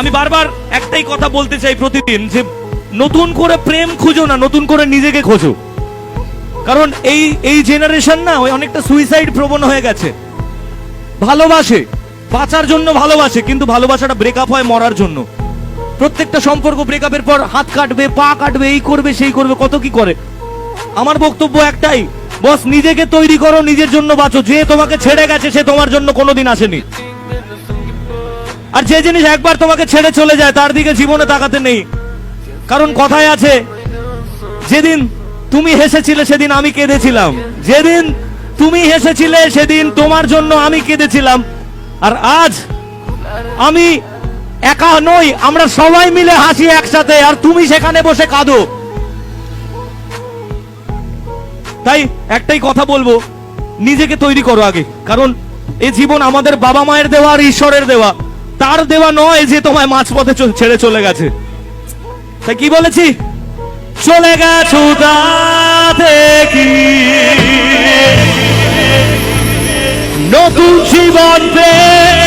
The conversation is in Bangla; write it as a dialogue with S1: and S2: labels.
S1: আমি বারবার একটাই কথা বলতে চাই প্রতিদিন, যে নতুন করে প্রেম খুঁজো না, নতুন করে নিজেকে খোঁজো। কারণ এই জেনারেশন না ওই অনেকটা সুইসাইড প্রবণ হয়ে গেছে। ভালোবাসে, বাঁচার জন্য ভালোবাসে, কিন্তু ভালোবাসাটা ব্রেকআপ হয় মরার জন্য। প্রত্যেকটা সম্পর্ক ব্রেকআপের পর হাত কাটবে, পা কাটবে, এই করবে সেই করবে, কত কি করে। আমার বক্তব্য একটাই, বস নিজেকে তৈরি করো, নিজের জন্য বাঁচো। যে তোমাকে ছেড়ে গেছে সে তোমার জন্য কোনোদিন আসেনি। আর যে জিনিস একবার তোমাকে ছেড়ে চলে যায় তার দিকে জীবনে তাকাতে নেই। কারণ কথায় আছে, যেদিন তুমি হেসেছিলে সেদিন আমি কেঁদেছিলাম, যেদিন তুমি হেসেছিলে সেদিন তোমার জন্য আমি কেঁদেছিলাম। আর আজ আমি একা নই, আমরা সবাই মিলে হাসি একসাথে, আর তুমি সেখানে বসে কাঁদো। তাই একটাই কথা বলবো, নিজেকে তৈরি করো আগে। কারণ এই জীবন আমাদের বাবা মায়ের দেওয়া আর ঈশ্বরের দেওয়া, তার দেওয়া নয় যে তোমায় মাঝপথে ছেড়ে চলে গেছে। তাই কি বলেছি, চলে গেছো তাতে কি নতুন জীবন পেয়ে